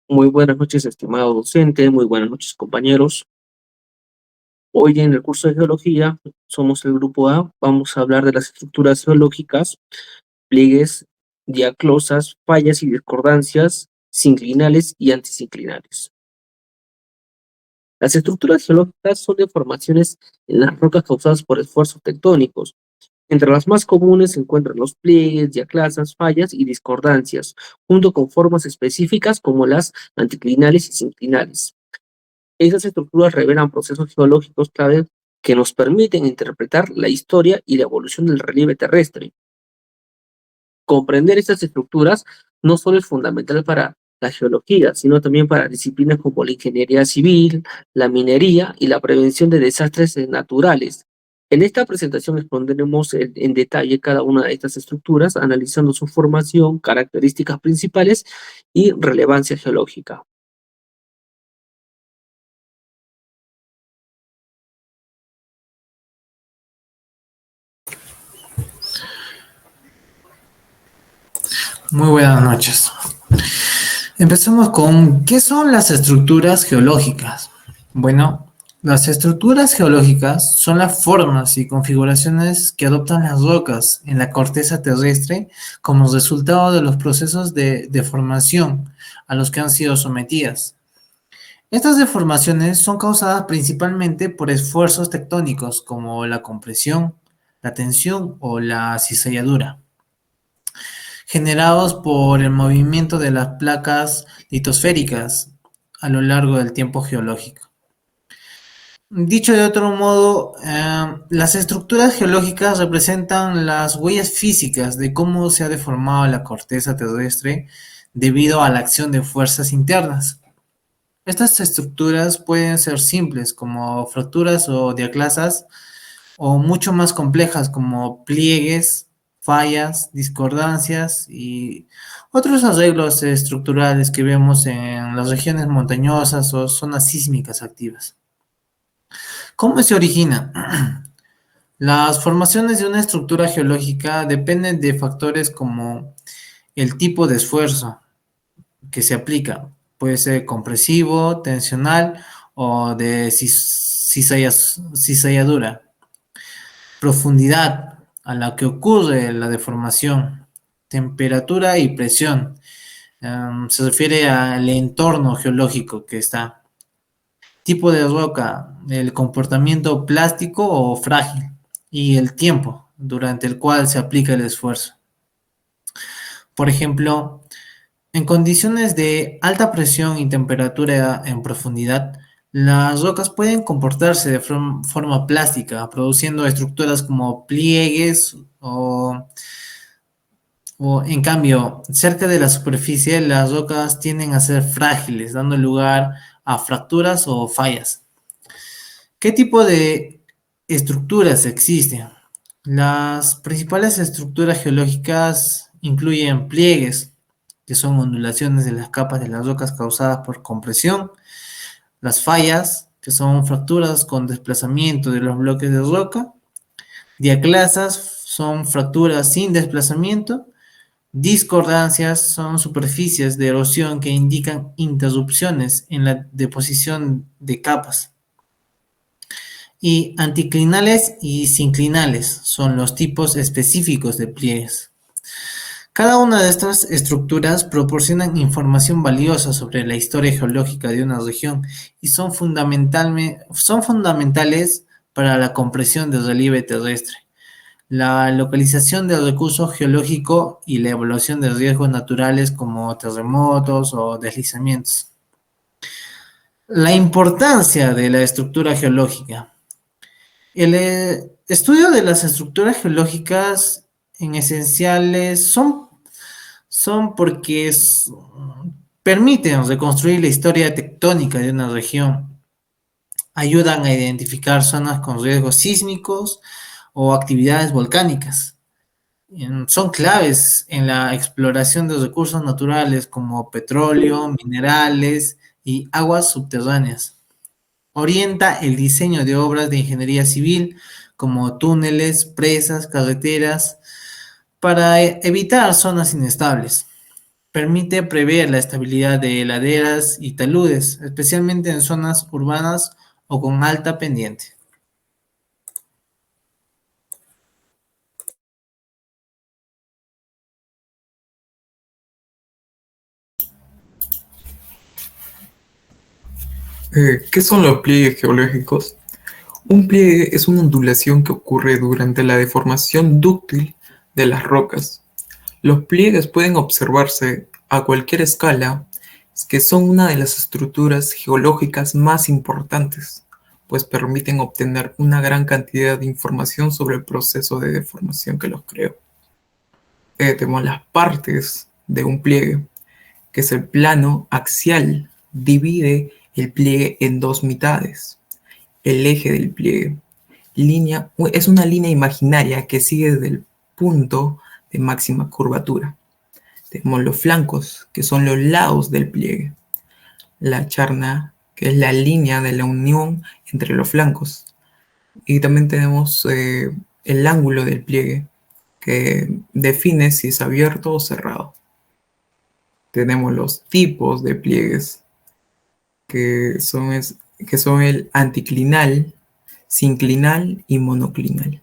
Muy buenas noches, estimado docente, muy buenas noches, compañeros. Hoy en el curso de geología, somos el grupo A, vamos a hablar de las estructuras geológicas, pliegues, diaclosas, fallas y discordancias, sinclinales y antisinclinales. Las estructuras geológicas son deformaciones en las rocas causadas por esfuerzos tectónicos. Entre las más comunes se encuentran los pliegues, diaclasas, fallas y discordancias, junto con formas específicas como las anticlinales y sinclinales. Esas estructuras revelan procesos geológicos clave que nos permiten interpretar la historia y la evolución del relieve terrestre. Comprender estas estructuras no solo es fundamental para la geología, sino también para disciplinas como la ingeniería civil, la minería y la prevención de desastres naturales. En esta presentación expondremos en detalle cada una de estas estructuras, analizando su formación, características principales y relevancia geológica. Muy buenas noches. Empecemos con ¿qué son las estructuras geológicas? Bueno, las estructuras geológicas son las formas y configuraciones que adoptan las rocas en la corteza terrestre como resultado de los procesos de deformación a los que han sido sometidas. Estas deformaciones son causadas principalmente por esfuerzos tectónicos como la compresión, la tensión o la cizalladura, generados por el movimiento de las placas litosféricas a lo largo del tiempo geológico. Dicho de otro modo, las estructuras geológicas representan las huellas físicas de cómo se ha deformado la corteza terrestre debido a la acción de fuerzas internas. Estas estructuras pueden ser simples como fracturas o diaclasas, o mucho más complejas como pliegues, fallas, discordancias y otros arreglos estructurales que vemos en las regiones montañosas o zonas sísmicas activas. ¿Cómo se origina? Las formaciones de una estructura geológica dependen de factores como el tipo de esfuerzo que se aplica. Puede ser compresivo, tensional o de cizalladura. Profundidad a la que ocurre la deformación, temperatura y presión. Se refiere al entorno geológico que está. Tipo de roca, el comportamiento plástico o frágil y el tiempo durante el cual se aplica el esfuerzo. Por ejemplo, en condiciones de alta presión y temperatura en profundidad, las rocas pueden comportarse de forma plástica, produciendo estructuras como pliegues o, en cambio, cerca de la superficie, las rocas tienden a ser frágiles, dando lugar a fracturas o fallas. ¿Qué tipo de estructuras existen? Las principales estructuras geológicas incluyen pliegues, que son ondulaciones de las capas de las rocas causadas por compresión, las fallas, que son fracturas con desplazamiento de los bloques de roca, diaclasas son fracturas sin desplazamiento, discordancias son superficies de erosión que indican interrupciones en la deposición de capas. Y anticlinales y sinclinales son los tipos específicos de pliegues. Cada una de estas estructuras proporcionan información valiosa sobre la historia geológica de una región y son fundamentales para la comprensión del relieve terrestre, la localización del recurso geológico y la evaluación de riesgos naturales como terremotos o deslizamientos. La importancia de la estructura geológica. El estudio de las estructuras geológicas en esenciales son porque permiten reconstruir la historia tectónica de una región, ayudan a identificar zonas con riesgos sísmicos o actividades volcánicas. Son claves en la exploración de recursos naturales como petróleo, minerales y aguas subterráneas. Orienta el diseño de obras de ingeniería civil como túneles, presas, carreteras, para evitar zonas inestables. Permite prever la estabilidad de laderas y taludes, especialmente en zonas urbanas o con alta pendiente. ¿Qué son los pliegues geológicos? Un pliegue es una ondulación que ocurre durante la deformación dúctil de las rocas. Los pliegues pueden observarse a cualquier escala, que son una de las estructuras geológicas más importantes, pues permiten obtener una gran cantidad de información sobre el proceso de deformación que los creó. Tenemos las partes de un pliegue, que es el plano axial, divide el pliegue en dos mitades. El eje del pliegue es una línea imaginaria que sigue desde el punto de máxima curvatura. Tenemos los flancos, que son los lados del pliegue. La charna, que es la línea de la unión entre los flancos. Y también tenemos el ángulo del pliegue, que define si es abierto o cerrado. Tenemos los tipos de pliegues, que son el anticlinal, sinclinal y monoclinal.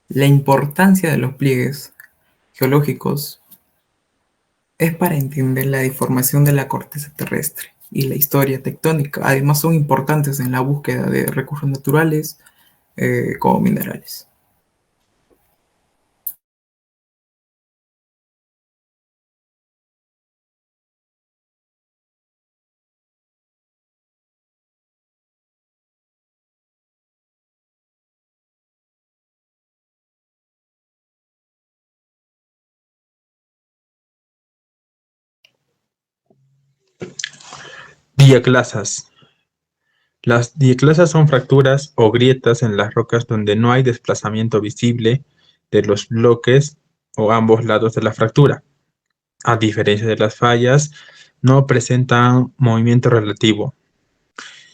La importancia de los pliegues geológicos es para entender la deformación de la corteza terrestre y la historia tectónica. Además, son importantes en la búsqueda de recursos naturales como minerales. Diaclasas. Las diaclasas son fracturas o grietas en las rocas donde no hay desplazamiento visible de los bloques o ambos lados de la fractura. A diferencia de las fallas, no presentan movimiento relativo.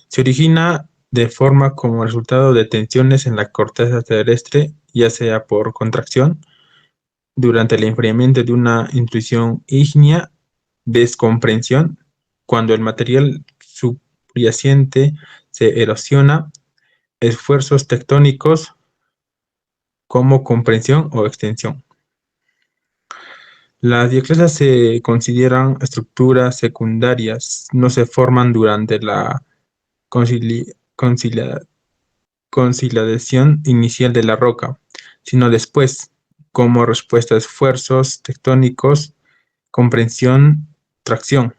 Se origina de forma como resultado de tensiones en la corteza terrestre, ya sea por contracción, durante el enfriamiento de una intrusión ígnea, descomprensión, cuando el material subyacente se erosiona, esfuerzos tectónicos como compresión o extensión. Las diaclasas se consideran estructuras secundarias, no se forman durante la consolidación inicial de la roca, sino después, como respuesta a esfuerzos tectónicos, compresión, tracción.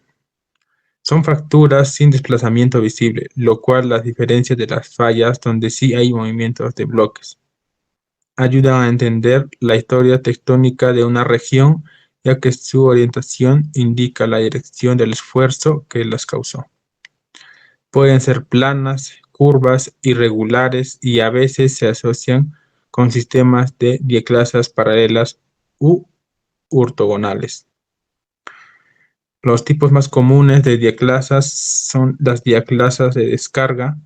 Son fracturas sin desplazamiento visible, lo cual las diferencia de las fallas donde sí hay movimientos de bloques. Ayudan a entender la historia tectónica de una región, ya que su orientación indica la dirección del esfuerzo que las causó. Pueden ser planas, curvas, irregulares y a veces se asocian con sistemas de diaclasas paralelas u ortogonales. Los tipos más comunes de diaclasas son las diaclasas de descarga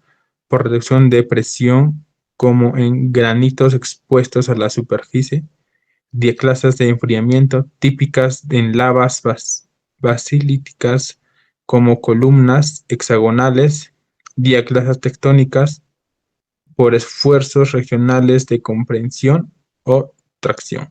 por reducción de presión, como en granitos expuestos a la superficie, diaclasas de enfriamiento típicas en lavas basilíticas como columnas hexagonales, diaclasas tectónicas por esfuerzos regionales de compresión o tracción.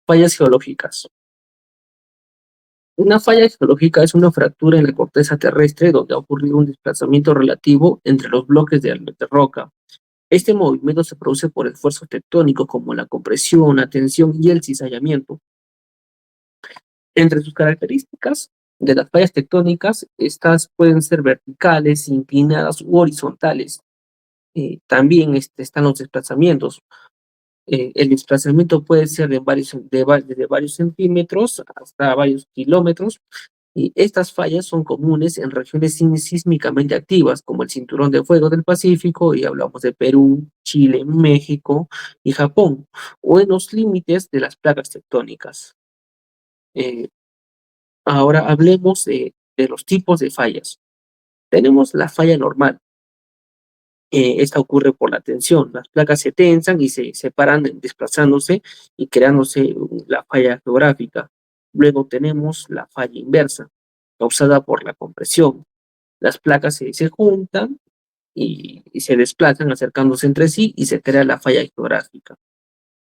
Fallas geológicas. Una falla geológica es una fractura en la corteza terrestre donde ha ocurrido un desplazamiento relativo entre los bloques de roca. Este movimiento se produce por esfuerzos tectónicos como la compresión, la tensión y el cizallamiento. Entre sus características de las fallas tectónicas, estas pueden ser verticales, inclinadas u horizontales. También están los desplazamientos. El desplazamiento puede ser desde varios centímetros hasta varios kilómetros, Y estas fallas son comunes en regiones sísmicamente activas, como el Cinturón de Fuego del Pacífico, y hablamos de Perú, Chile, México y Japón, o en los límites de las placas tectónicas. Eh, Ahora hablemos de los tipos de fallas. Tenemos la falla normal. Esta ocurre por la tensión. Las placas se tensan y se separan desplazándose y creándose la falla geográfica. Luego tenemos la falla inversa, causada por la compresión. Las placas se juntan y se desplazan acercándose entre sí y se crea la falla geográfica.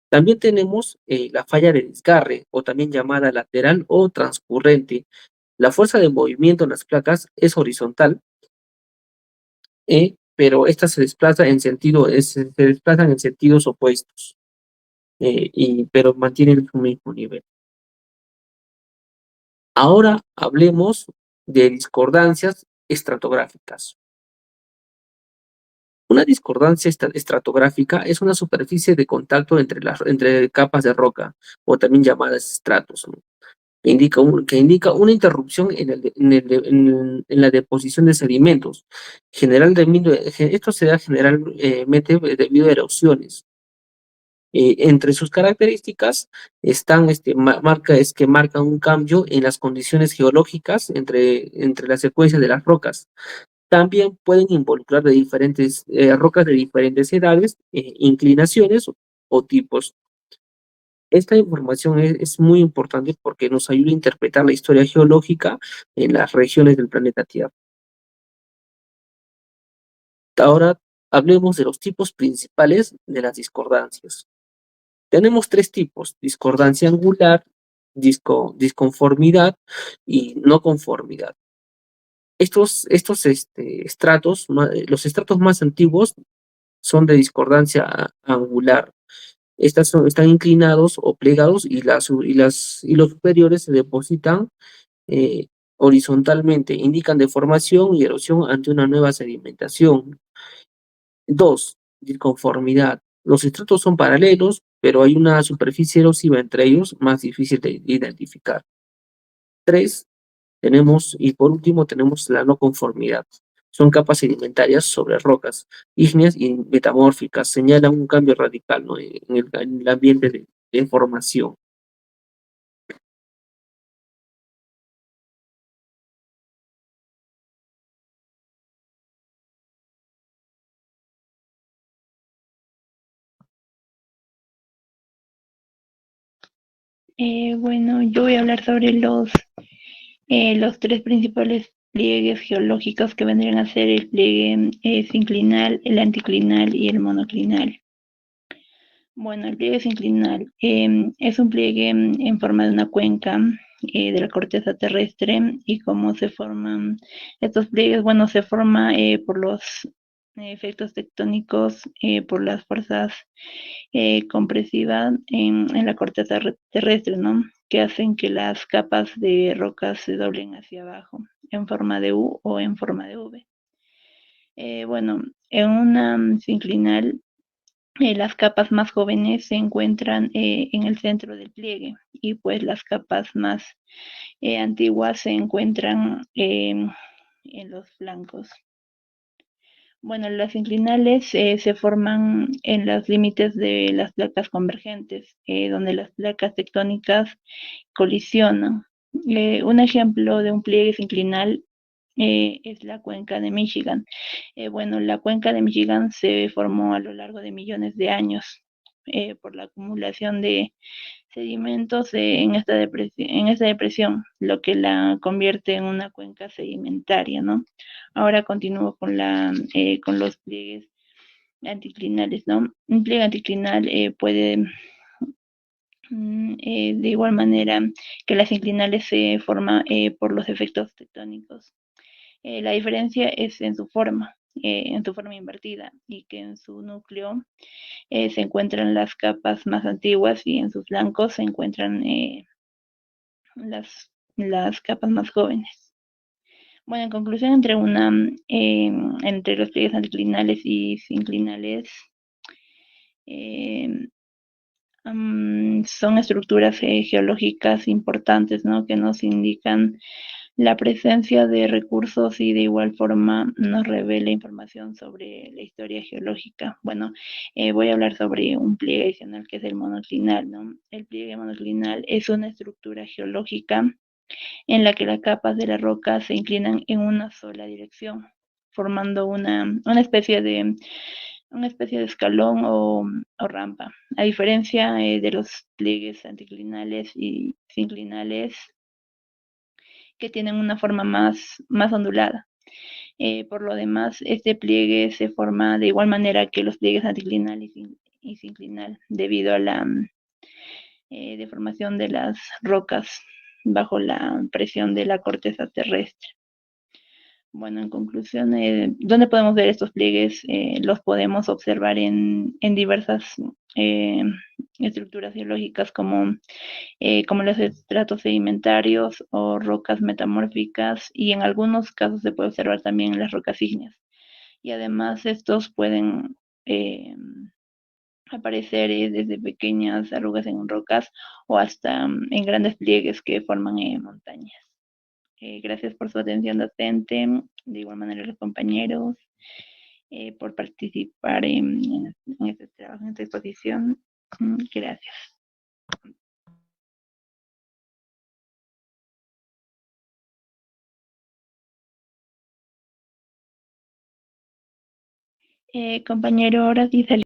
También tenemos la falla de desgarre, o también llamada lateral o transcurrente. La fuerza de movimiento en las placas es horizontal, pero estas se desplazan en sentidos opuestos, pero mantienen su mismo nivel. Ahora hablemos de discordancias estratográficas. Una discordancia estratográfica es una superficie de contacto entre capas de roca, o también llamadas estratos, ¿no? Que indica una interrupción en la deposición de sedimentos. Esto se da generalmente debido a erosiones. Entre sus características están, marcan un cambio en las condiciones geológicas entre la secuencia de las rocas. También pueden involucrar rocas de diferentes edades, inclinaciones o tipos. Esta información es muy importante porque nos ayuda a interpretar la historia geológica en las regiones del planeta Tierra. Ahora hablemos de los tipos principales de las discordancias. Tenemos tres tipos: discordancia angular, disconformidad y no conformidad. Los estratos más antiguos son de discordancia angular. Están inclinados o plegados y los superiores se depositan eh, horizontalmente, indican deformación y erosión ante una nueva sedimentación. Dos, disconformidad. Los estratos son paralelos, pero hay una superficie erosiva entre ellos más difícil de identificar. Tres, y por último tenemos la no conformidad. Son capas sedimentarias sobre rocas ígneas y metamórficas. Señalan un cambio radical, ¿no?, en el ambiente de formación. Bueno, yo voy a hablar sobre los tres principales pliegues geológicos que vendrían a ser el pliegue sinclinal, el anticlinal y el monoclinal. Bueno, el pliegue sinclinal es un pliegue en forma de una cuenca de la corteza terrestre. Y cómo se forman estos pliegues. Bueno, se forma por los efectos tectónicos, por las fuerzas compresivas en la corteza terrestre, ¿no?, que hacen que las capas de rocas se doblen hacia abajo en forma de U o en forma de V. Bueno, en una sinclinal, las capas más jóvenes se encuentran en el centro del pliegue, y pues las capas más antiguas se encuentran en los flancos. Bueno, las inclinales se forman en los límites de las placas convergentes, donde las placas tectónicas colisionan. Un ejemplo de un pliegue sinclinal es la cuenca de Michigan. Bueno, la cuenca de Michigan se formó a lo largo de millones de años por la acumulación de sedimentos en esta depresión, lo que la convierte en una cuenca sedimentaria, ¿no? Ahora continúo con los pliegues anticlinales, ¿no? Un pliegue anticlinal puede, de igual manera que las inclinales, se forma por los efectos tectónicos. La diferencia es en su forma invertida, y que en su núcleo se encuentran las capas más antiguas y en sus flancos se encuentran las capas más jóvenes. Bueno, en conclusión, entre los pliegues anticlinales y sinclinales, son estructuras geológicas importantes, ¿no?, que nos indican La presencia de recursos y de igual forma nos revela información sobre la historia geológica. Bueno, voy a hablar sobre un pliegue adicional que es el monoclinal, ¿no? El pliegue monoclinal es una estructura geológica en la que las capas de la roca se inclinan en una sola dirección, formando una especie de escalón o rampa. A diferencia de los pliegues anticlinales y sinclinales, que tienen una forma más ondulada. Por lo demás, este pliegue se forma de igual manera que los pliegues anticlinal y sinclinal, debido a la deformación de las rocas bajo la presión de la corteza terrestre. Bueno, en conclusión, ¿dónde podemos ver estos pliegues? Los podemos observar en diversas estructuras geológicas como los estratos sedimentarios o rocas metamórficas, y en algunos casos se puede observar también en las rocas ígneas. Y además estos pueden aparecer desde pequeñas arrugas en rocas o hasta en grandes pliegues que forman montañas. Gracias por su atención docente, de igual manera los compañeros, por participar en este trabajo, en esta exposición. Gracias. Compañero, ahora sí salió.